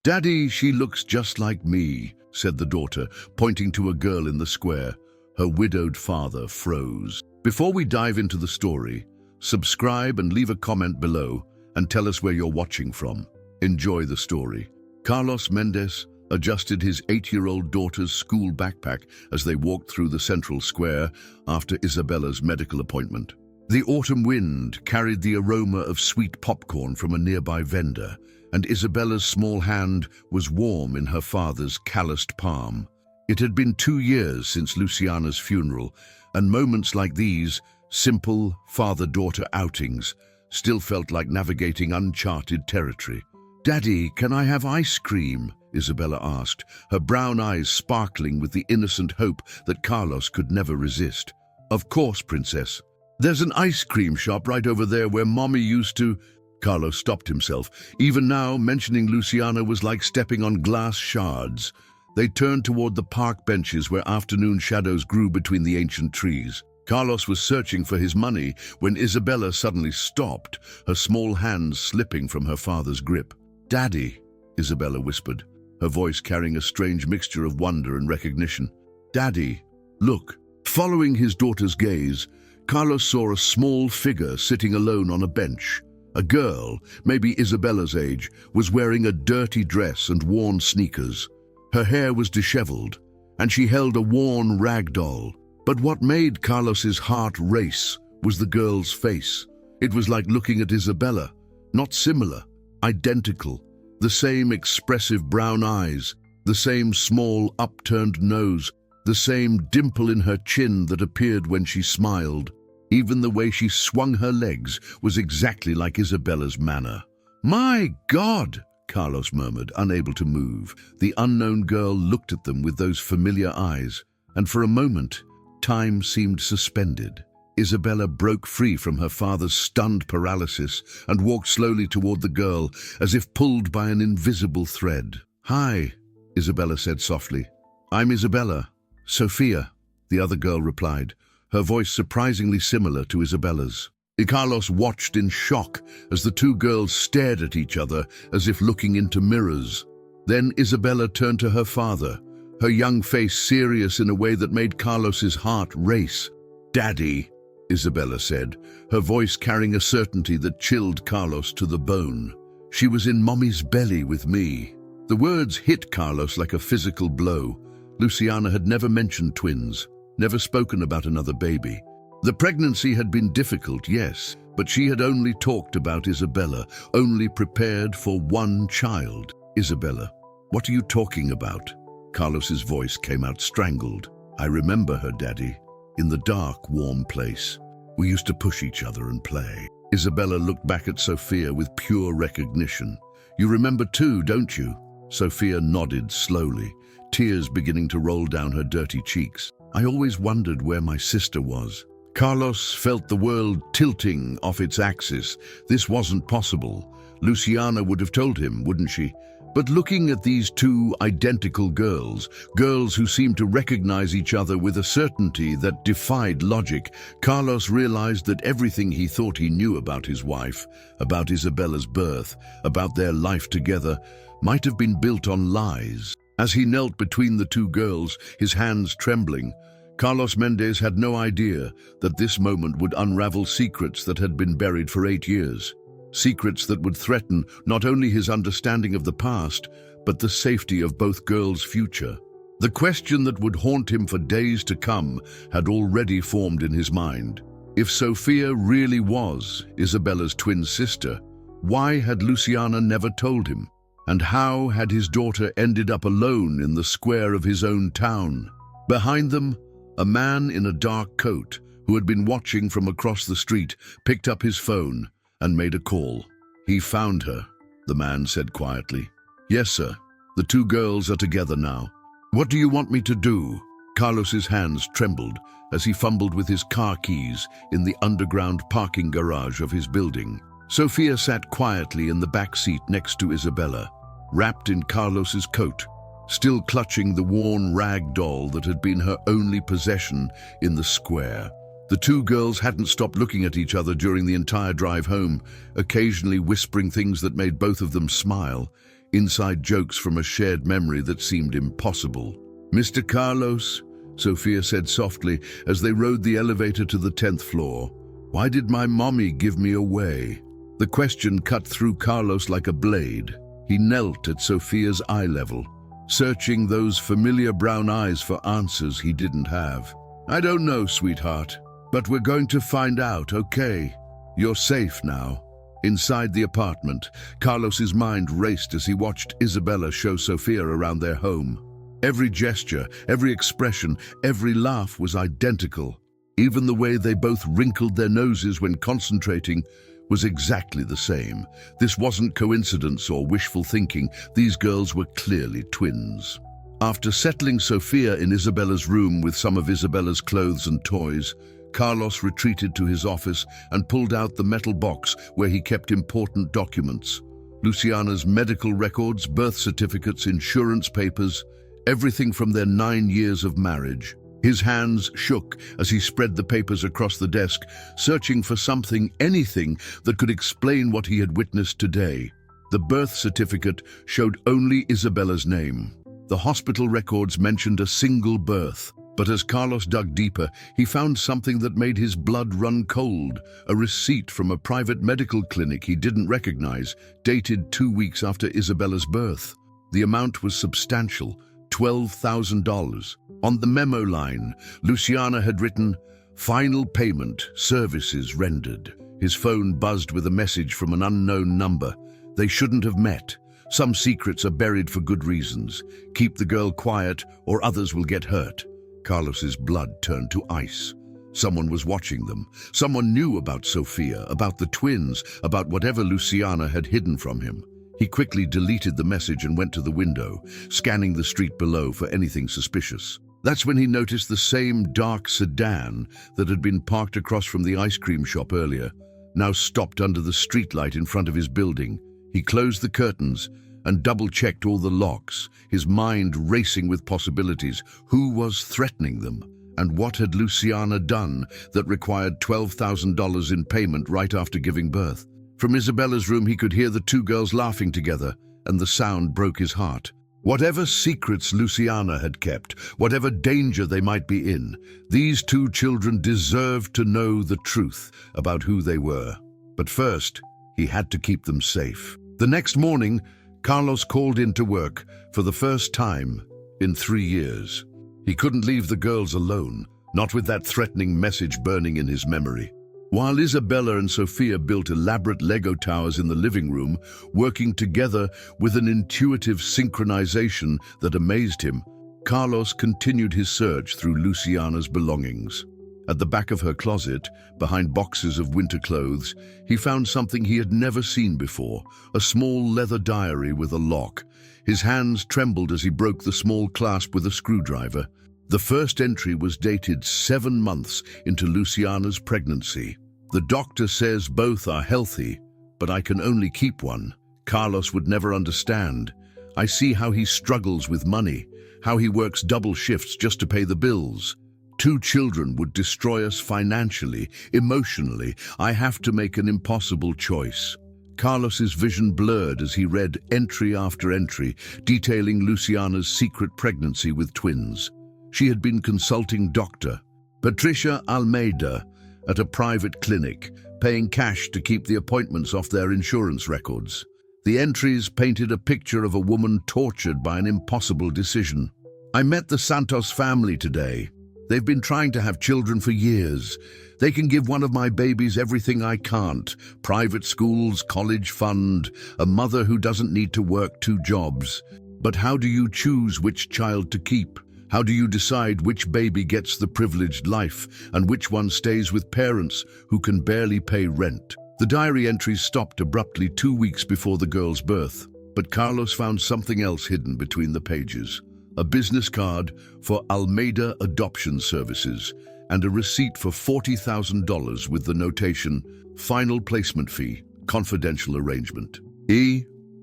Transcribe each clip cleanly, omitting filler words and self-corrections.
"Daddy, she looks just like me," said the daughter, pointing to a girl in the square. Her widowed father froze. Before we dive into the story, subscribe and leave a comment below and tell us where you're watching from. Enjoy the story. Carlos Mendez adjusted his 8-year-old daughter's school backpack as they walked through the central square after Isabella's medical appointment. The autumn wind carried the aroma of sweet popcorn from a nearby vendor, and Isabella's small hand was warm in her father's calloused palm. It had been 2 years since Luciana's funeral, and moments like these, simple father-daughter outings, still felt like navigating uncharted territory. "Daddy, can I have ice cream?" Isabella asked, her brown eyes sparkling with the innocent hope that Carlos could never resist. "Of course, Princess. There's an ice cream shop right over there where Mommy used to—" Carlos stopped himself. Even now, mentioning Luciana was like stepping on glass shards. They turned toward the park benches where afternoon shadows grew between the ancient trees. Carlos was searching for his money when Isabella suddenly stopped, her small hands slipping from her father's grip. "Daddy," Isabella whispered, her voice carrying a strange mixture of wonder and recognition. "Daddy, look." Following his daughter's gaze, Carlos saw a small figure sitting alone on a bench. A girl, maybe Isabella's age, was wearing a dirty dress and worn sneakers. Her hair was disheveled, and she held a worn rag doll. But what made Carlos's heart race was the girl's face. It was like looking at Isabella, not similar, identical. The same expressive brown eyes, the same small upturned nose, the same dimple in her chin that appeared when she smiled. Even the way she swung her legs was exactly like Isabella's manner. "My God!" Carlos murmured, unable to move. The unknown girl looked at them with those familiar eyes, and for a moment, time seemed suspended. Isabella broke free from her father's stunned paralysis and walked slowly toward the girl, as if pulled by an invisible thread. "Hi," Isabella said softly. "I'm Isabella. Sophia," the other girl replied, her voice surprisingly similar to Isabella's. Carlos watched in shock as the two girls stared at each other as if looking into mirrors. Then Isabella turned to her father, her young face serious in a way that made Carlos's heart race. "Daddy," Isabella said, her voice carrying a certainty that chilled Carlos to the bone. "She was in Mommy's belly with me." The words hit Carlos like a physical blow. Luciana had never mentioned twins, never spoken about another baby. The pregnancy had been difficult, yes, but she had only talked about Isabella, only prepared for one child. "Isabella, what are you talking about?" Carlos's voice came out strangled. "I remember her, Daddy, in the dark, warm place. We used to push each other and play." Isabella looked back at Sophia with pure recognition. "You remember too, don't you?" Sophia nodded slowly, tears beginning to roll down her dirty cheeks. "I always wondered where my sister was." Carlos felt the world tilting off its axis. This wasn't possible. Luciana would have told him, wouldn't she? But looking at these two identical girls who seemed to recognize each other with a certainty that defied logic, Carlos realized that everything he thought he knew about his wife, about Isabella's birth, about their life together, might have been built on lies. As he knelt between the two girls, his hands trembling, Carlos Mendez had no idea that this moment would unravel secrets that had been buried for 8 years. Secrets that would threaten not only his understanding of the past, but the safety of both girls' future. The question that would haunt him for days to come had already formed in his mind. If Sophia really was Isabella's twin sister, why had Luciana never told him? And how had his daughter ended up alone in the square of his own town? Behind them, a man in a dark coat, who had been watching from across the street, picked up his phone and made a call. "He found her," the man said quietly. "Yes, sir. The two girls are together now." "What do you want me to do?" Carlos's hands trembled as he fumbled with his car keys in the underground parking garage of his building. Sophia sat quietly in the back seat next to Isabella, wrapped in Carlos's coat, still clutching the worn rag doll that had been her only possession in the square. The two girls hadn't stopped looking at each other during the entire drive home, occasionally whispering things that made both of them smile. inside jokes from a shared memory that seemed impossible. "Mr. Carlos," Sophia said softly as they rode the elevator to the 10th floor, "why did my mommy give me away?" The question cut through Carlos like a blade. He knelt at Sophia's eye level, searching those familiar brown eyes for answers he didn't have. "I don't know, sweetheart, but we're going to find out, okay? You're safe now." Inside the apartment, Carlos's mind raced as he watched Isabella show Sophia around their home. Every gesture, every expression, every laugh was identical. Even the way they both wrinkled their noses when concentrating was exactly the same. This wasn't coincidence or wishful thinking. These girls were clearly twins. After settling Sophia in Isabella's room with some of Isabella's clothes and toys, Carlos retreated to his office and pulled out the metal box where he kept important documents. Luciana's medical records, birth certificates, insurance papers, everything from their 9 years of marriage. His hands shook as he spread the papers across the desk, searching for something, anything, that could explain what he had witnessed today. The birth certificate showed only Isabella's name. The hospital records mentioned a single birth. But as Carlos dug deeper, he found something that made his blood run cold, a receipt from a private medical clinic he didn't recognize, dated 2 weeks after Isabella's birth. The amount was substantial, $12,000. On the memo line, Luciana had written, "Final payment, services rendered." His phone buzzed with a message from an unknown number. They shouldn't have met. Some secrets are buried for good reasons. Keep the girl quiet or others will get hurt. Carlos's blood turned to ice. Someone was watching them. Someone knew about Sophia, about the twins, about whatever Luciana had hidden from him. He quickly deleted the message and went to the window, scanning the street below for anything suspicious. That's when he noticed the same dark sedan that had been parked across from the ice cream shop earlier, now stopped under the streetlight in front of his building. He closed the curtains and double-checked all the locks, his mind racing with possibilities. Who was threatening them? And what had Luciana done that required $12,000 in payment right after giving birth? From Isabella's room he could hear the two girls laughing together, and the sound broke his heart. Whatever secrets Luciana had kept, whatever danger they might be in, these two children deserved to know the truth about who they were. But first, he had to keep them safe. The next morning, Carlos called in to work for the first time in 3 years. He couldn't leave the girls alone, not with that threatening message burning in his memory. While Isabella and Sophia built elaborate Lego towers in the living room, working together with an intuitive synchronization that amazed him, Carlos continued his search through Luciana's belongings. At the back of her closet, behind boxes of winter clothes, he found something he had never seen before, a small leather diary with a lock. His hands trembled as he broke the small clasp with a screwdriver. The first entry was dated 7 months into Luciana's pregnancy. "The doctor says both are healthy, but I can only keep one." Carlos would never understand. "I see how he struggles with money, how he works double shifts just to pay the bills. 2 children would destroy us financially, emotionally. I have to make an impossible choice." Carlos's vision blurred as he read entry after entry, detailing Luciana's secret pregnancy with twins. She had been consulting Dr. Patricia Almeida at a private clinic, paying cash to keep the appointments off their insurance records. The entries painted a picture of a woman tortured by an impossible decision. "I met the Santos family today. They've been trying to have children for years. They can give one of my babies everything I can't. Private schools, college fund, a mother who doesn't need to work 2 jobs. But how do you choose which child to keep? How do you decide which baby gets the privileged life and which one stays with parents who can barely pay rent?" The diary entries stopped abruptly 2 weeks before the girl's birth, but Carlos found something else hidden between the pages. A business card for Almeida Adoption Services and a receipt for $40,000 with the notation, "Final placement fee, confidential arrangement."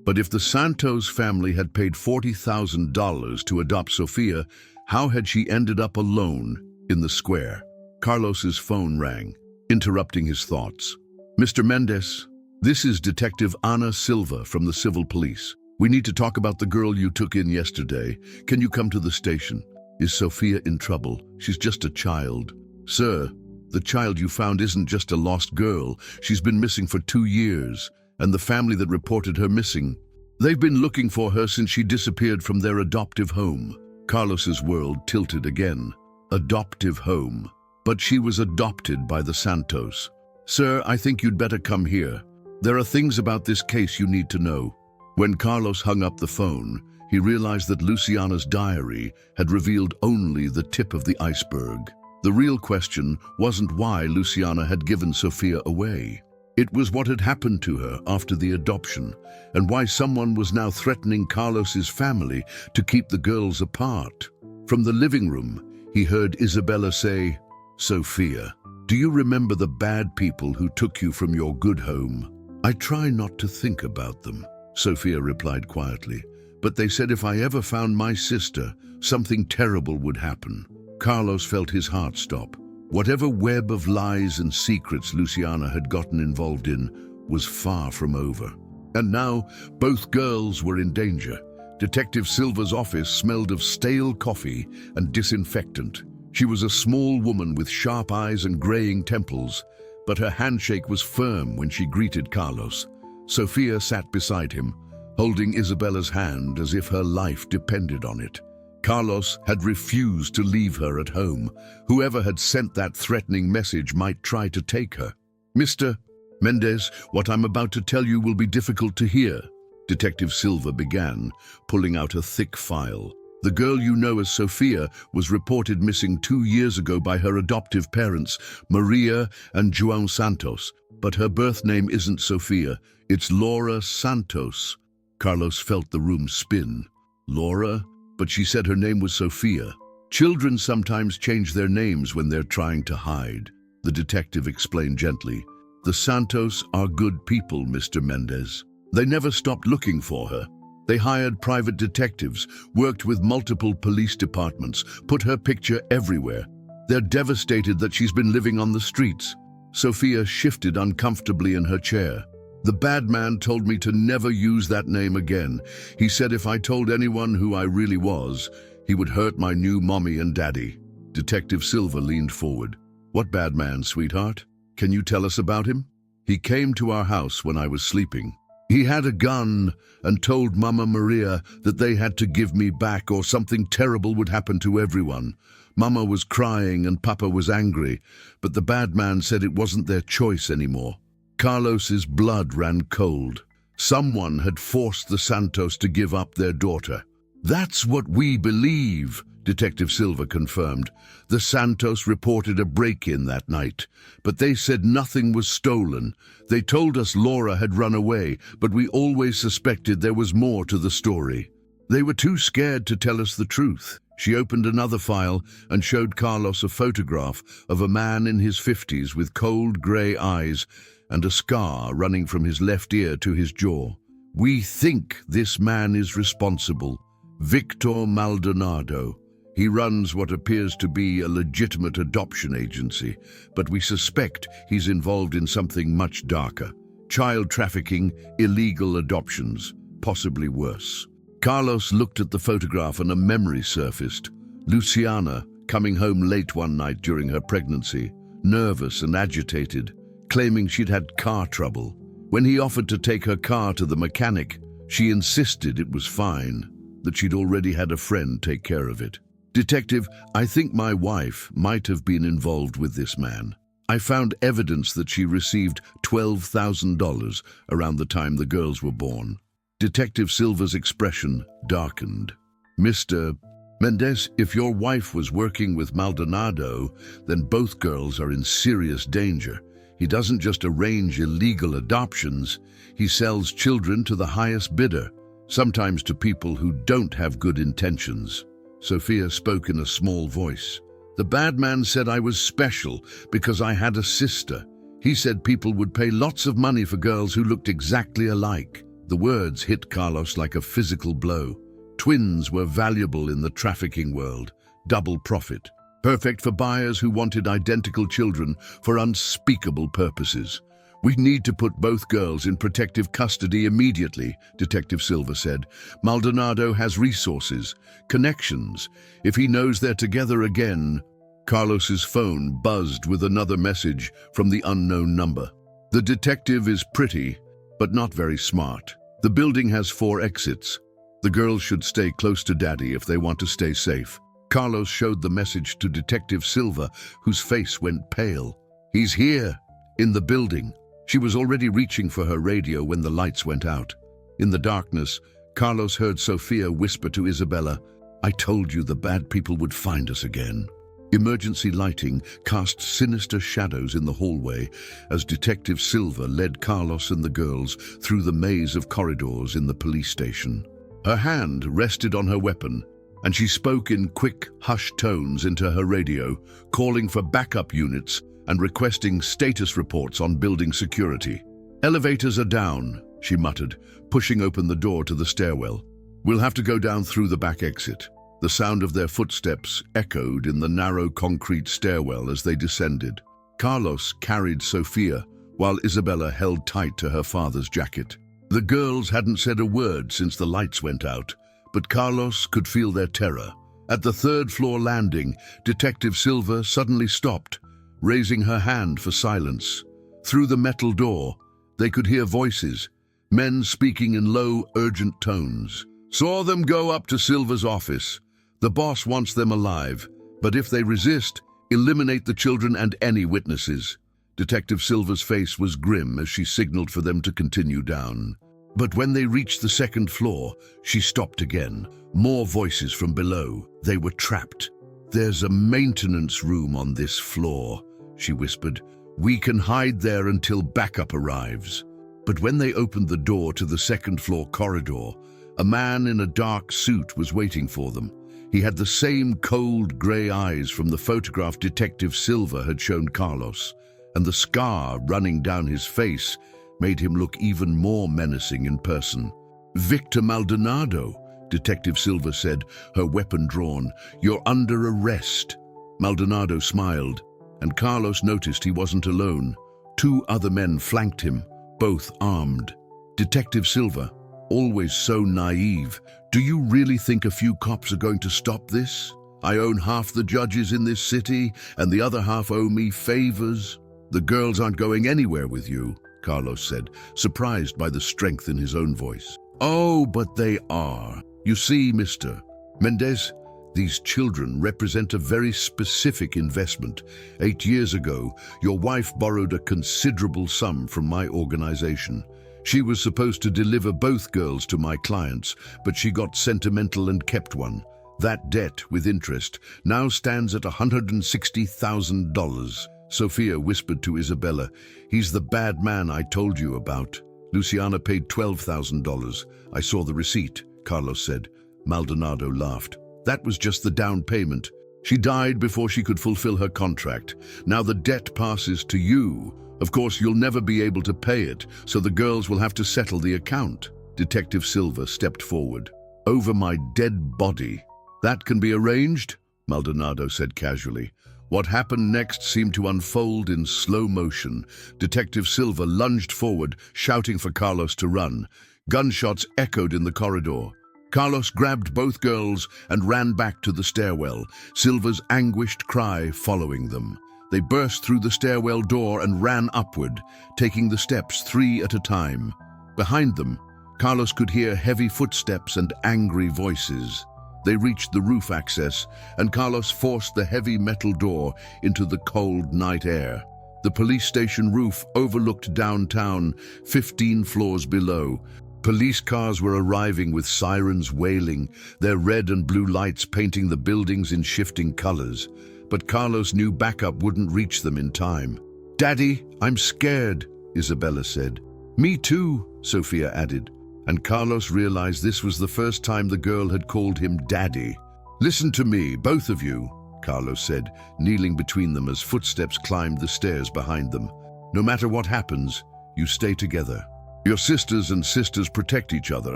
But if the Santos family had paid $40,000 to adopt Sophia, how had she ended up alone in the square? Carlos's phone rang, interrupting his thoughts. "Mr. Mendez, this is Detective Ana Silva from the Civil Police. We need to talk about the girl you took in yesterday. Can you come to the station? Is Sophia in trouble? She's just a child. Sir, the child you found isn't just a lost girl. She's been missing for 2 years, and the family that reported her missing, they've been looking for her since she disappeared from their adoptive home. Carlos's world tilted again. Adoptive home. But she was adopted by the Santos. Sir, I think you'd better come here. There are things about this case you need to know. When Carlos hung up the phone, he realized that Luciana's diary had revealed only the tip of the iceberg. The real question wasn't why Luciana had given Sophia away. It was what had happened to her after the adoption, and why someone was now threatening Carlos's family to keep the girls apart. From the living room, he heard Isabella say, "Sophia, do you remember the bad people who took you from your good home?" "I try not to think about them," Sophia replied quietly. "But they said if I ever found my sister, something terrible would happen." Carlos felt his heart stop. Whatever web of lies and secrets Luciana had gotten involved in was far from over. And now, both girls were in danger. Detective Silva's office smelled of stale coffee and disinfectant. She was a small woman with sharp eyes and graying temples, but her handshake was firm when she greeted Carlos. Sophia sat beside him, holding Isabella's hand as if her life depended on it. Carlos had refused to leave her at home. Whoever had sent that threatening message might try to take her. "Mr. Mendez, what I'm about to tell you will be difficult to hear," Detective Silva began, pulling out a thick file. "The girl you know as Sophia was reported missing 2 years ago by her adoptive parents, Maria and João Santos. But her birth name isn't Sophia, it's Laura Santos." Carlos felt the room spin. Laura? But she said her name was Sophia. "Children sometimes change their names when they're trying to hide," the detective explained gently. "The Santos are good people, Mr. Mendez. They never stopped looking for her. They hired private detectives, worked with multiple police departments, put her picture everywhere. They're devastated that she's been living on the streets." Sophia shifted uncomfortably in her chair. "The bad man told me to never use that name again. He said if I told anyone who I really was, he would hurt my new mommy and daddy." Detective Silva leaned forward. "What bad man, sweetheart? Can you tell us about him?" "He came to our house when I was sleeping. He had a gun and told Mama Maria that they had to give me back or something terrible would happen to everyone. Mama was crying and Papa was angry, but the bad man said it wasn't their choice anymore." Carlos's blood ran cold. Someone had forced the Santos to give up their daughter. "That's what we believe," Detective Silva confirmed. "The Santos reported a break-in that night, but they said nothing was stolen. They told us Laura had run away, but we always suspected there was more to the story. They were too scared to tell us the truth." She opened another file and showed Carlos a photograph of a man in his 50s with cold grey eyes and a scar running from his left ear to his jaw. "We think this man is responsible. Victor Maldonado. He runs what appears to be a legitimate adoption agency, but we suspect he's involved in something much darker. Child trafficking, illegal adoptions, possibly worse." Carlos looked at the photograph and a memory surfaced. Luciana, coming home late one night during her pregnancy, nervous and agitated, claiming she'd had car trouble. When he offered to take her car to the mechanic, she insisted it was fine, that she'd already had a friend take care of it. "Detective, I think my wife might have been involved with this man. I found evidence that she received $12,000 around the time the girls were born." Detective Silva's expression darkened. "Mr. Mendez, if your wife was working with Maldonado, then both girls are in serious danger. He doesn't just arrange illegal adoptions, he sells children to the highest bidder, sometimes to people who don't have good intentions." Sophia spoke in a small voice. "The bad man said I was special because I had a sister. He said people would pay lots of money for girls who looked exactly alike." The words hit Carlos like a physical blow. Twins were valuable in the trafficking world, double profit, perfect for buyers who wanted identical children for unspeakable purposes. We need to put both girls in protective custody immediately, Detective Silva said. Maldonado has resources, connections. If he knows they're together again... Carlos's phone buzzed with another message from the unknown number. The detective is pretty, but not very smart. The building has 4 exits. The girls should stay close to Daddy if they want to stay safe. Carlos showed the message to Detective Silva, whose face went pale. He's here, in the building. She was already reaching for her radio when the lights went out. In the darkness, Carlos heard Sofia whisper to Isabella, "I told you the bad people would find us again." Emergency lighting cast sinister shadows in the hallway as Detective Silva led Carlos and the girls through the maze of corridors in the police station. Her hand rested on her weapon, and she spoke in quick, hushed tones into her radio, calling for backup units and requesting status reports on building security. "Elevators are down," she muttered, pushing open the door to the stairwell. "We'll have to go down through the back exit." The sound of their footsteps echoed in the narrow concrete stairwell as they descended. Carlos carried Sofia, while Isabella held tight to her father's jacket. The girls hadn't said a word since the lights went out, but Carlos could feel their terror. At the 3rd-floor landing, Detective Silva suddenly stopped, raising her hand for silence. Through the metal door, they could hear voices, men speaking in low, urgent tones. "Saw them go up to Silva's office. The boss wants them alive, but if they resist, eliminate the children and any witnesses." Detective Silva's face was grim as she signaled for them to continue down. But when they reached the 2nd floor, she stopped again. More voices from below. They were trapped. "There's a maintenance room on this floor," she whispered. "We can hide there until backup arrives." But when they opened the door to the 2nd-floor corridor, a man in a dark suit was waiting for them. He had the same cold grey eyes from the photograph Detective Silva had shown Carlos, and the scar running down his face made him look even more menacing in person. "Victor Maldonado," Detective Silva said, her weapon drawn. "You're under arrest." Maldonado smiled, and Carlos noticed he wasn't alone. 2 other men flanked him, both armed. "Detective Silva, always so naive. Do you really think a few cops are going to stop this? I own half the judges in this city, and the other half owe me favors." "The girls aren't going anywhere with you," Carlos said, surprised by the strength in his own voice. "Oh, but they are. You see, Mr. Mendez, these children represent a very specific investment. 8 years ago, your wife borrowed a considerable sum from my organization. She was supposed to deliver both girls to my clients, but she got sentimental and kept one. That debt, with interest, now stands at $160,000. Sofia whispered to Isabella, "He's the bad man I told you about. Luciana paid $12,000. I saw the receipt," Carlos said. Maldonado laughed. "That was just the down payment. She died before she could fulfill her contract. Now the debt passes to you. Of course, you'll never be able to pay it, so the girls will have to settle the account." Detective Silva stepped forward. "Over my dead body." "That can be arranged," Maldonado said casually. What happened next seemed to unfold in slow motion. Detective Silva lunged forward, shouting for Carlos to run. Gunshots echoed in the corridor. Carlos grabbed both girls and ran back to the stairwell, Silva's anguished cry following them. They burst through the stairwell door and ran upward, taking the steps 3 at a time. Behind them, Carlos could hear heavy footsteps and angry voices. They reached the roof access, and Carlos forced the heavy metal door into the cold night air. The police station roof overlooked downtown, 15 floors below. Police cars were arriving with sirens wailing, their red and blue lights painting the buildings in shifting colors. But Carlos knew backup wouldn't reach them in time. "Daddy, I'm scared," Isabella said. "Me too," Sofia added. And Carlos realized this was the first time the girl had called him Daddy. "Listen to me, both of you," Carlos said, kneeling between them as footsteps climbed the stairs behind them. "No matter what happens, you stay together. Your sisters and sisters protect each other,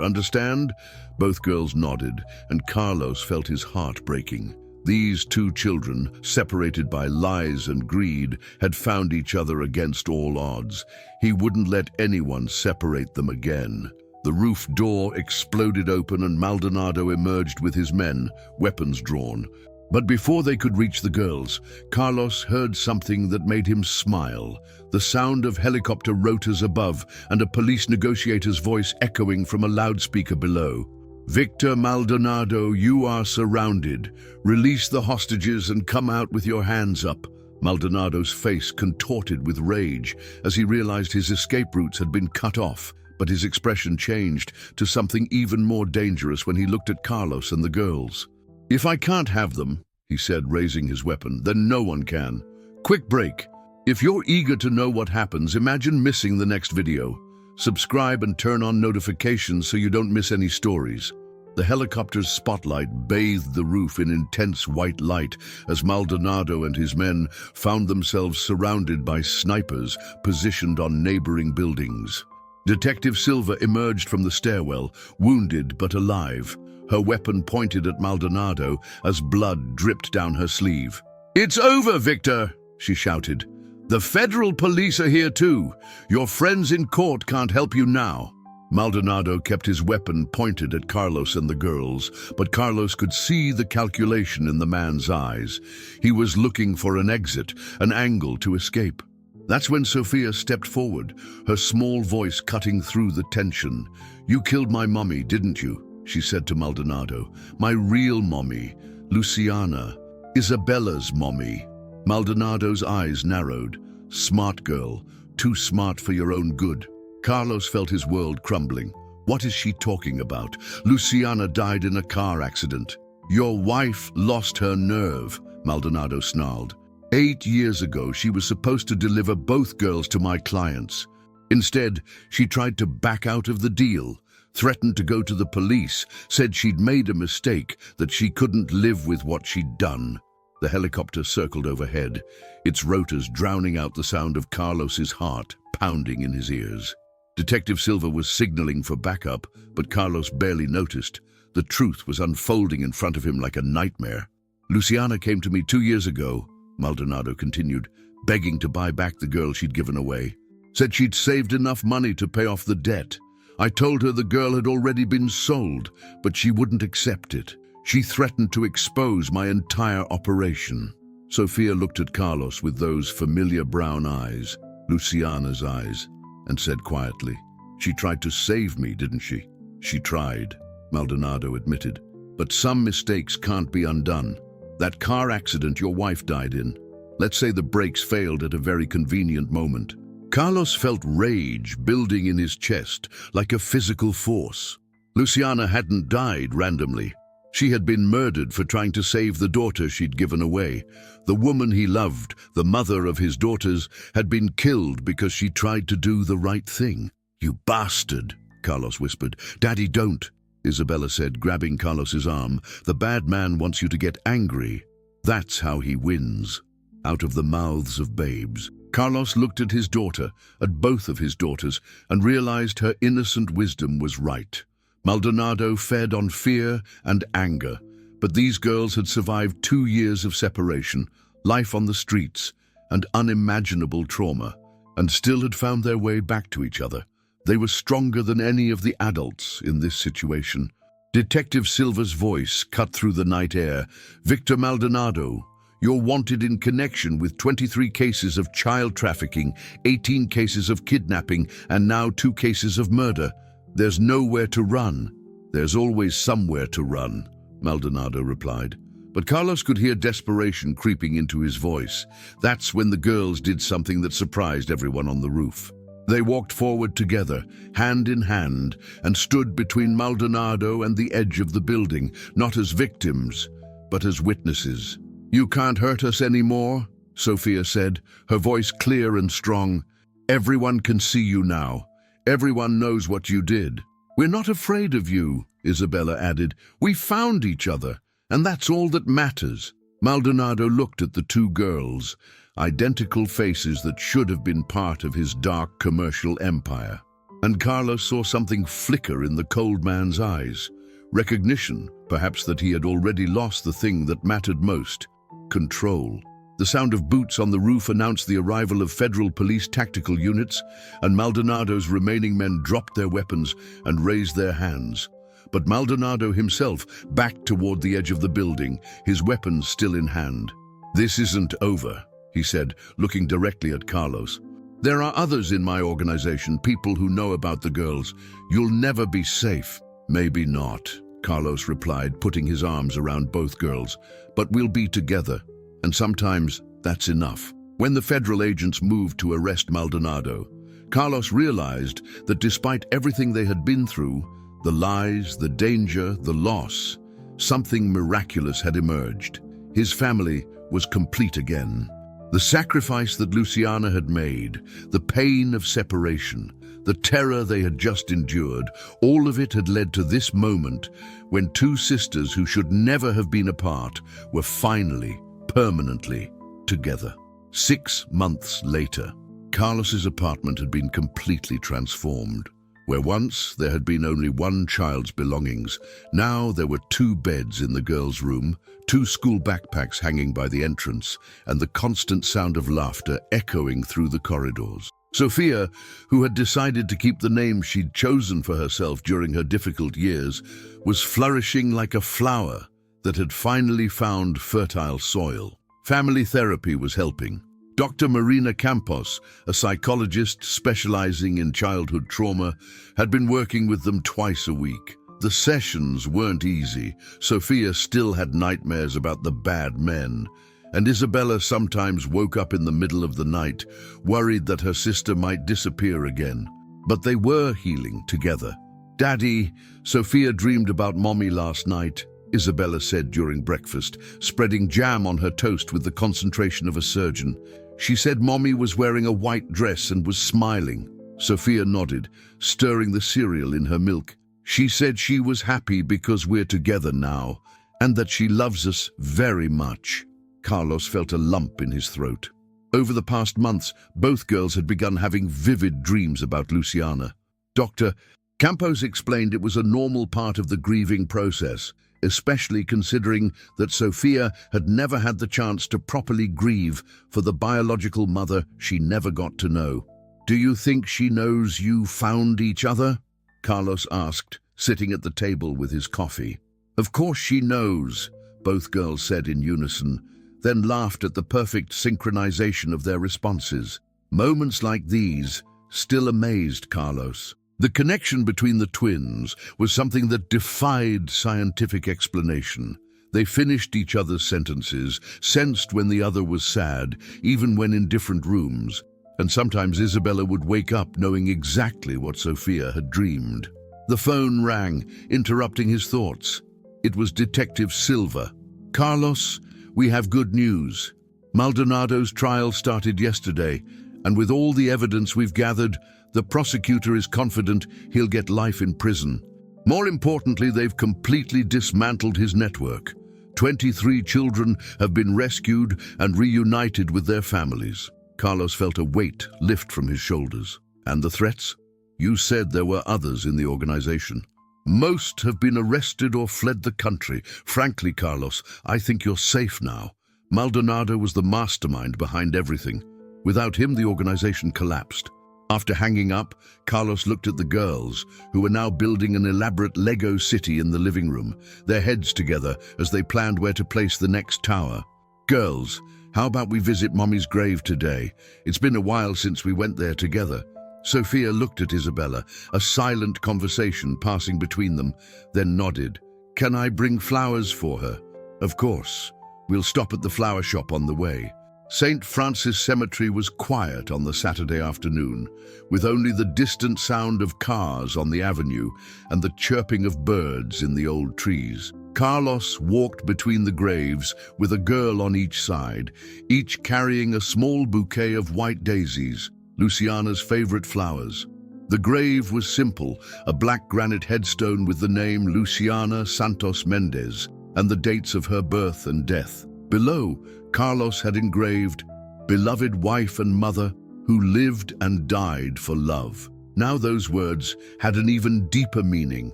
understand?" Both girls nodded, and Carlos felt his heart breaking. These two children, separated by lies and greed, had found each other against all odds. He wouldn't let anyone separate them again. The roof door exploded open and Maldonado emerged with his men, weapons drawn. But before they could reach the girls, Carlos heard something that made him smile. The sound of helicopter rotors above and a police negotiator's voice echoing from a loudspeaker below. "Victor Maldonado, you are surrounded. Release the hostages and come out with your hands up." Maldonado's face contorted with rage as he realized his escape routes had been cut off, but his expression changed to something even more dangerous when he looked at Carlos and the girls. "If I can't have them," he said, raising his weapon, "then no one can. Quick break. If you're eager to know what happens, imagine missing the next video. Subscribe and turn on notifications so you don't miss any stories." The helicopter's spotlight bathed the roof in intense white light as Maldonado and his men found themselves surrounded by snipers positioned on neighboring buildings. Detective Silva emerged from the stairwell, wounded but alive. Her weapon pointed at Maldonado as blood dripped down her sleeve. "It's over, Victor!" she shouted. "The federal police are here too. Your friends in court can't help you now." Maldonado kept his weapon pointed at Carlos and the girls, but Carlos could see the calculation in the man's eyes. He was looking for an exit, an angle to escape. That's when Sofia stepped forward, her small voice cutting through the tension. "You killed my mommy, didn't you?" she said to Maldonado. "My real mommy, Luciana, Isabella's mommy." Maldonado's eyes narrowed. "Smart girl, too smart for your own good." Carlos felt his world crumbling. What is she talking about? Luciana died in a car accident. "Your wife lost her nerve," Maldonado snarled. 8 years ago, she was supposed to deliver both girls to my clients. Instead, she tried to back out of the deal, threatened to go to the police, said she'd made a mistake, that she couldn't live with what she'd done. The helicopter circled overhead, its rotors drowning out the sound of Carlos's heart pounding in his ears. Detective Silva was signaling for backup, but Carlos barely noticed. The truth was unfolding in front of him like a nightmare. "Luciana came to me 2 years ago," Maldonado continued, "begging to buy back the girl she'd given away. Said she'd saved enough money to pay off the debt. I told her the girl had already been sold, but she wouldn't accept it. She threatened to expose my entire operation." Sofia looked at Carlos with those familiar brown eyes, Luciana's eyes, and said quietly, "She tried to save me, didn't she?" "She tried," Maldonado admitted, "but some mistakes can't be undone. That car accident your wife died in, let's say the brakes failed at a very convenient moment." Carlos felt rage building in his chest like a physical force. Luciana hadn't died randomly. She had been murdered for trying to save the daughter she'd given away. The woman he loved, the mother of his daughters, had been killed because she tried to do the right thing. "You bastard," Carlos whispered. "Daddy, don't," Isabella said, grabbing Carlos's arm. "The bad man wants you to get angry. That's how he wins." Out of the mouths of babes, Carlos looked at his daughter, at both of his daughters, and realized her innocent wisdom was right. Maldonado fed on fear and anger, but these girls had survived 2 years of separation, life on the streets, and unimaginable trauma, and still had found their way back to each other. They were stronger than any of the adults in this situation. Detective Silva's voice cut through the night air. "Victor Maldonado, you're wanted in connection with 23 cases of child trafficking, 18 cases of kidnapping, and now 2 cases of murder. There's nowhere to run." "There's always somewhere to run," Maldonado replied. But Carlos could hear desperation creeping into his voice. That's when the girls did something that surprised everyone on the roof. They walked forward together, hand in hand, and stood between Maldonado and the edge of the building, not as victims, but as witnesses. "You can't hurt us anymore," Sofia said, her voice clear and strong. "Everyone can see you now. Everyone knows what you did." "We're not afraid of you," Isabella added. "We found each other, and that's all that matters." Maldonado looked at the 2 girls, identical faces that should have been part of his dark commercial empire. And Carlos saw something flicker in the cold man's eyes. Recognition, perhaps that he had already lost the thing that mattered most: control. The sound of boots on the roof announced the arrival of federal police tactical units, and Maldonado's remaining men dropped their weapons and raised their hands. But Maldonado himself backed toward the edge of the building, his weapons still in hand. "This isn't over," he said, looking directly at Carlos. "There are others in my organization, people who know about the girls. You'll never be safe." "Maybe not," Carlos replied, putting his arms around both girls. "But we'll be together. And sometimes that's enough." When the federal agents moved to arrest Maldonado, Carlos realized that despite everything they had been through, the lies, the danger, the loss, something miraculous had emerged. His family was complete again. The sacrifice that Luciana had made, the pain of separation, the terror they had just endured, all of it had led to this moment when two sisters who should never have been apart were finally, permanently together. 6 months later, Carlos's apartment had been completely transformed. Where once there had been only one child's belongings, now there were 2 beds in the girls' room, 2 school backpacks hanging by the entrance, and the constant sound of laughter echoing through the corridors. Sophia, who had decided to keep the name she'd chosen for herself during her difficult years, was flourishing like a flower that had finally found fertile soil. Family therapy was helping. Dr. Marina Campos, a psychologist specializing in childhood trauma, had been working with them twice a week. The sessions weren't easy. Sophia still had nightmares about the bad men, and Isabella sometimes woke up in the middle of the night, worried that her sister might disappear again. But they were healing together. "Daddy, Sophia dreamed about Mommy last night," Isabella said during breakfast, spreading jam on her toast with the concentration of a surgeon. "She said Mommy was wearing a white dress and was smiling." Sophia nodded, stirring the cereal in her milk. "She said she was happy because we're together now, and that she loves us very much." Carlos felt a lump in his throat. Over the past months, both girls had begun having vivid dreams about Luciana. Dr. Campos explained it was a normal part of the grieving process, especially considering that Sophia had never had the chance to properly grieve for the biological mother she never got to know. "Do you think she knows you found each other?" Carlos asked, sitting at the table with his coffee. "Of course she knows," both girls said in unison, then laughed at the perfect synchronization of their responses. Moments like these still amazed Carlos. The connection between the twins was something that defied scientific explanation. They finished each other's sentences, sensed when the other was sad, even when in different rooms, and sometimes Isabella would wake up knowing exactly what Sophia had dreamed. The phone rang, interrupting his thoughts. It was Detective Silva. "Carlos, we have good news. Maldonado's trial started yesterday, and with all the evidence we've gathered, the prosecutor is confident he'll get life in prison. More importantly, they've completely dismantled his network. 23 children have been rescued and reunited with their families." Carlos felt a weight lift from his shoulders. "And the threats? You said there were others in the organization." "Most have been arrested or fled the country. Frankly, Carlos, I think you're safe now. Maldonado was the mastermind behind everything. Without him, the organization collapsed." After hanging up, Carlos looked at the girls, who were now building an elaborate Lego city in the living room, their heads together as they planned where to place the next tower. "Girls, how about we visit Mommy's grave today? It's been a while since we went there together." Sophia looked at Isabella, a silent conversation passing between them, then nodded. "Can I bring flowers for her?" "Of course. We'll stop at the flower shop on the way." St. Francis Cemetery was quiet on the Saturday afternoon, with only the distant sound of cars on the avenue and the chirping of birds in the old trees. Carlos walked between the graves with a girl on each side, each carrying a small bouquet of white daisies, Luciana's favorite flowers. The grave was simple, a black granite headstone with the name Luciana Santos Mendez and the dates of her birth and death. Below, Carlos had engraved, "Beloved wife and mother who lived and died for love." Now those words had an even deeper meaning.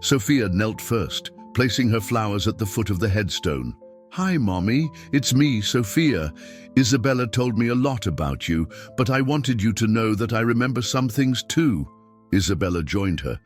Sophia knelt first, placing her flowers at the foot of the headstone. "Hi, Mommy. It's me, Sophia. Isabella told me a lot about you, but I wanted you to know that I remember some things too." Isabella joined her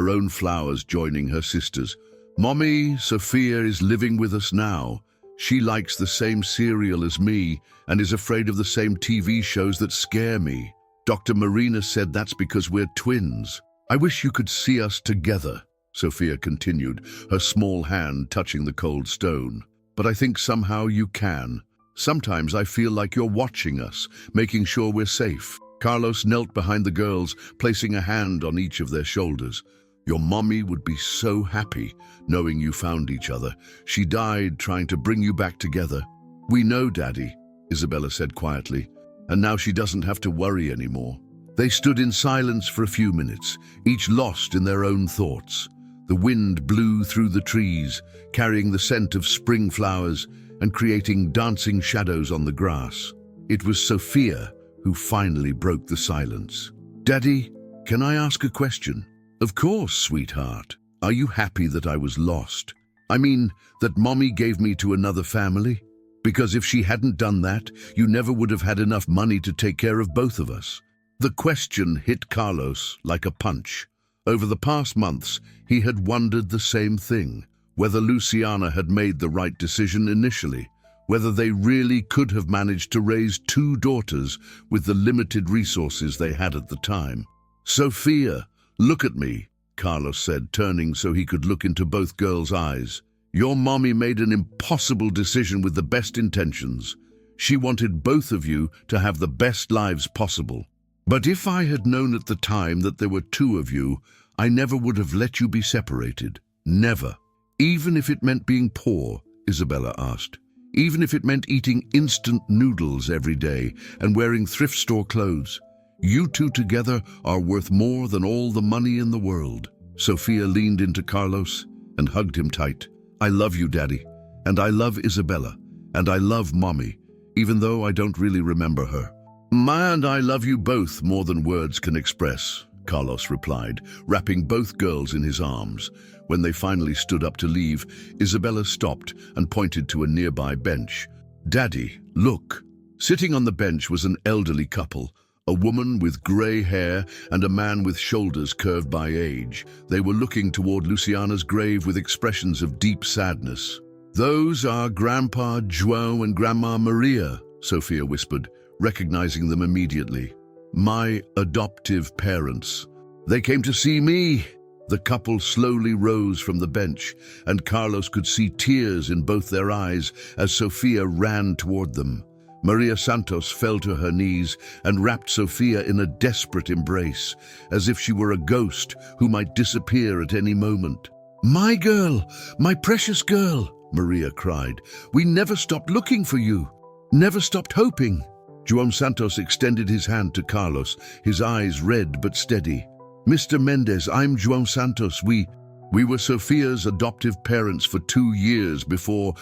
own flowers joining her sister's. "Mommy, Sophia is living with us now. She likes the same cereal as me and is afraid of the same TV shows that scare me. Dr. Marina said that's because we're twins. I wish you could see us together," Sophia continued, her small hand touching the cold stone. "But I think somehow you can. Sometimes I feel like you're watching us, making sure we're safe." Carlos knelt behind the girls, placing a hand on each of their shoulders. "Your mommy would be so happy knowing you found each other. She died trying to bring you back together." "We know, Daddy," Isabella said quietly, "and now she doesn't have to worry anymore." They stood in silence for a few minutes, each lost in their own thoughts. The wind blew through the trees, carrying the scent of spring flowers and creating dancing shadows on the grass. It was Sophia who finally broke the silence. "Daddy, can I ask a question?" "Of course, sweetheart. Are you happy that I was lost? I mean, that Mommy gave me to another family? Because if she hadn't done that, you never would have had enough money to take care of both of us." The question hit Carlos like a punch. Over the past months, he had wondered the same thing, whether Luciana had made the right decision initially, whether they really could have managed to raise two daughters with the limited resources they had at the time. "Sophia, look at me," Carlos said, turning so he could look into both girls' eyes. "Your mommy made an impossible decision with the best intentions. She wanted both of you to have the best lives possible. But if I had known at the time that there were two of you, I never would have let you be separated. Never." "Even if it meant being poor?" Isabella asked. "Even if it meant eating instant noodles every day and wearing thrift store clothes? You two together are worth more than all the money in the world." Sophia leaned into Carlos and hugged him tight. "I love you, Daddy, and I love Isabella, and I love Mommy, even though I don't really remember her." "And I love you both more than words can express," Carlos replied, wrapping both girls in his arms. When they finally stood up to leave, Isabella stopped and pointed to a nearby bench. "Daddy, look." Sitting on the bench was an elderly couple, a woman with grey hair and a man with shoulders curved by age. They were looking toward Luciana's grave with expressions of deep sadness. "Those are Grandpa João and Grandma Maria," Sophia whispered, recognizing them immediately. "My adoptive parents. They came to see me." The couple slowly rose from the bench, and Carlos could see tears in both their eyes as Sophia ran toward them. Maria Santos fell to her knees and wrapped Sophia in a desperate embrace, as if she were a ghost who might disappear at any moment. "My girl, my precious girl," Maria cried. "We never stopped looking for you, never stopped hoping." João Santos extended his hand to Carlos, his eyes red but steady. "Mr. Mendez, I'm João Santos. We were Sophia's adoptive parents for 2 years before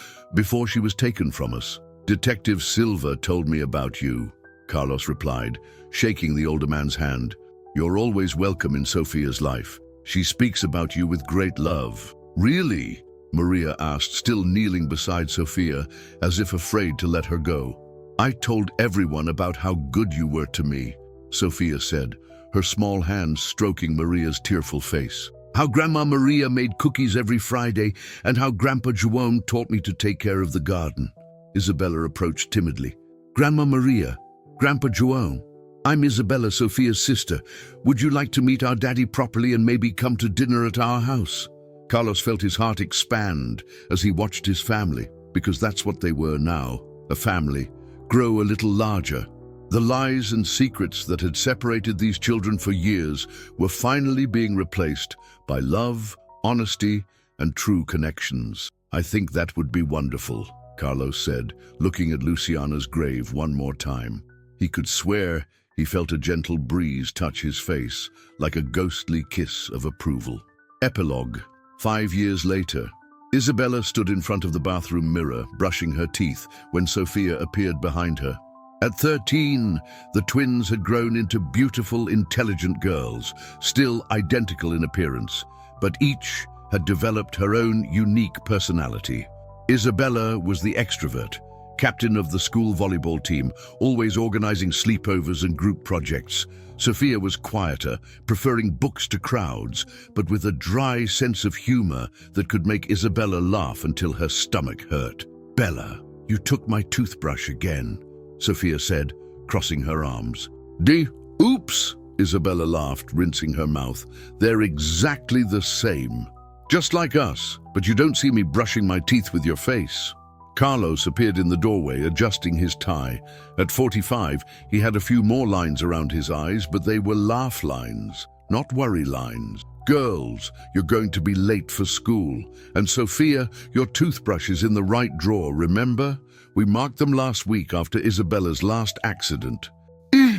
she was taken from us. Detective Silva told me about you," Carlos replied, shaking the older man's hand. "You're always welcome in Sophia's life. She speaks about you with great love." "Really?" Maria asked, still kneeling beside Sophia, as if afraid to let her go. "I told everyone about how good you were to me," Sophia said, her small hands stroking Maria's tearful face. "How Grandma Maria made cookies every Friday, and how Grandpa João taught me to take care of the garden." Isabella approached timidly. "Grandma Maria, Grandpa João, I'm Isabella, Sophia's sister. Would you like to meet our daddy properly and maybe come to dinner at our house?" Carlos felt his heart expand as he watched his family, because that's what they were now, a family, grow a little larger. The lies and secrets that had separated these children for years were finally being replaced by love, honesty, and true connections. "I think that would be wonderful," Carlos said, looking at Luciana's grave one more time. He could swear he felt a gentle breeze touch his face, like a ghostly kiss of approval. Epilogue. 5 years later, Isabella stood in front of the bathroom mirror, brushing her teeth, when Sophia appeared behind her. At 13, the twins had grown into beautiful, intelligent girls, still identical in appearance, but each had developed her own unique personality. Isabella was the extrovert, captain of the school volleyball team, always organizing sleepovers and group projects. Sophia was quieter, preferring books to crowds, but with a dry sense of humor that could make Isabella laugh until her stomach hurt. "Bella, you took my toothbrush again," Sophia said, crossing her arms. Oops, Isabella laughed, rinsing her mouth. "They're exactly the same. Just like us, but you don't see me brushing my teeth with your face." Carlos appeared in the doorway, adjusting his tie. At 45, he had a few more lines around his eyes, but they were laugh lines, not worry lines. "Girls, you're going to be late for school. And Sophia, your toothbrush is in the right drawer, remember? We marked them last week after Isabella's last accident."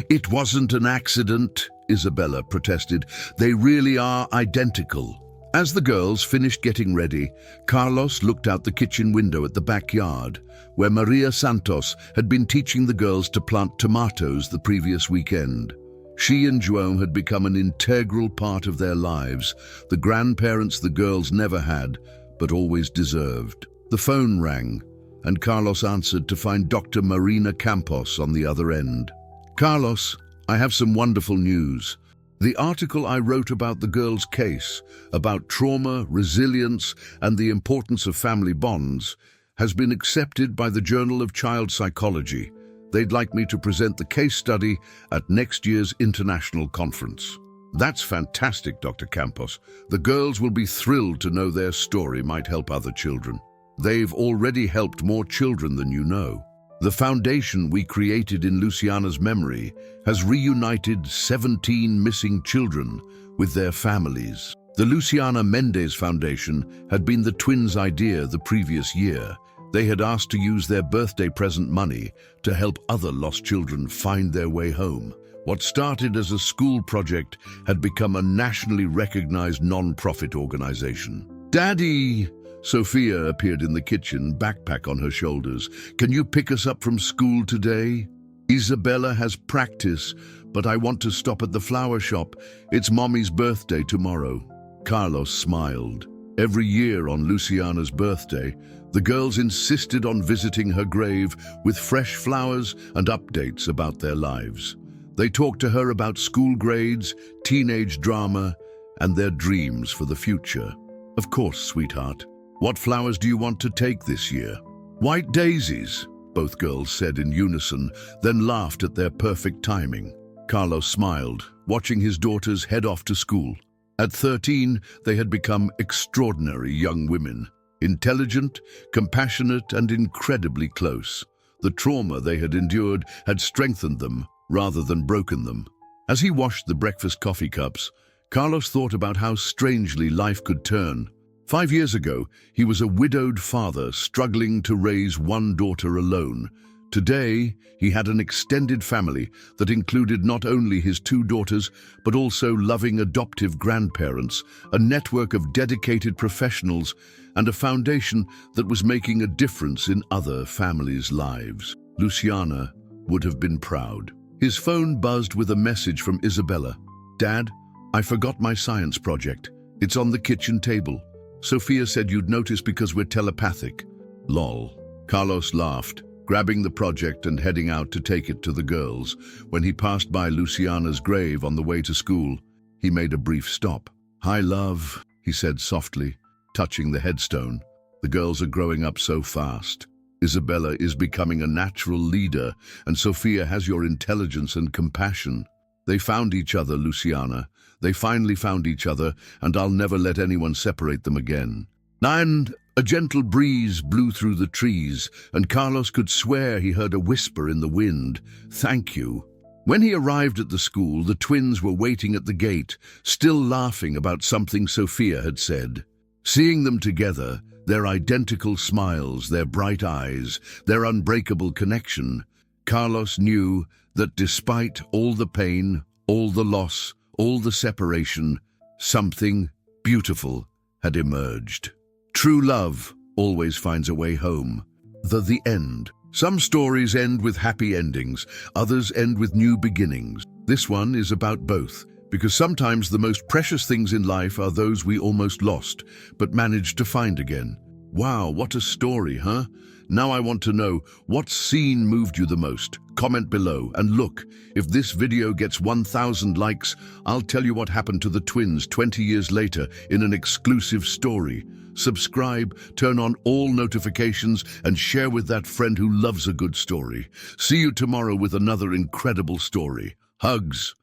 "It wasn't an accident," Isabella protested. "They really are identical." As the girls finished getting ready, Carlos looked out the kitchen window at the backyard, where Maria Santos had been teaching the girls to plant tomatoes the previous weekend. She and João had become an integral part of their lives, the grandparents the girls never had, but always deserved. The phone rang, and Carlos answered to find Dr. Marina Campos on the other end. "Carlos, I have some wonderful news. The article I wrote about the girls' case, about trauma, resilience, and the importance of family bonds, has been accepted by the Journal of Child Psychology. They'd like me to present the case study at next year's international conference." "That's fantastic, Dr. Campos. The girls will be thrilled to know their story might help other children. They've already helped more children than you know. The foundation we created in Luciana's memory has reunited 17 missing children with their families." The Luciana Mendez Foundation had been the twins' idea the previous year. They had asked to use their birthday present money to help other lost children find their way home. What started as a school project had become a nationally recognized non-profit organization. "Daddy!" Sophia appeared in the kitchen, backpack on her shoulders. "Can you pick us up from school today? Isabella has practice, but I want to stop at the flower shop. It's Mommy's birthday tomorrow." Carlos smiled. Every year on Luciana's birthday, the girls insisted on visiting her grave with fresh flowers and updates about their lives. They talked to her about school grades, teenage drama, and their dreams for the future. "Of course, sweetheart. What flowers do you want to take this year?" "White daisies," both girls said in unison, then laughed at their perfect timing. Carlos smiled, watching his daughters head off to school. At 13, they had become extraordinary young women, intelligent, compassionate, and incredibly close. The trauma they had endured had strengthened them rather than broken them. As he washed the breakfast coffee cups, Carlos thought about how strangely life could turn. 5 years ago, he was a widowed father struggling to raise one daughter alone. Today, he had an extended family that included not only his 2 daughters, but also loving adoptive grandparents, a network of dedicated professionals, and a foundation that was making a difference in other families' lives. Luciana would have been proud. His phone buzzed with a message from Isabella. "Dad, I forgot my science project. It's on the kitchen table. Sophia said you'd notice because we're telepathic." "Lol." Carlos laughed, grabbing the project and heading out to take it to the girls. When he passed by Luciana's grave on the way to school, he made a brief stop. "Hi, love," he said softly, touching the headstone. "The girls are growing up so fast. Isabella is becoming a natural leader, and Sophia has your intelligence and compassion. They found each other, Luciana. They finally found each other, and I'll never let anyone separate them again." And a gentle breeze blew through the trees, and Carlos could swear he heard a whisper in the wind, "Thank you." When he arrived at the school, the twins were waiting at the gate, still laughing about something Sophia had said. Seeing them together, their identical smiles, their bright eyes, their unbreakable connection, Carlos knew that despite all the pain, all the loss, all the separation, something beautiful had emerged. True love always finds a way home. The end. Some stories end with happy endings, others end with new beginnings. This one is about both, Because sometimes the most precious things in life are those we almost lost, but managed to find again. Wow, what a story, huh? Now I want to know, what scene moved you the most? Comment below. And look, if this video gets 1,000 likes, I'll tell you what happened to the twins 20 years later in an exclusive story. Subscribe, turn on all notifications, and share with that friend who loves a good story. See you tomorrow with another incredible story. Hugs.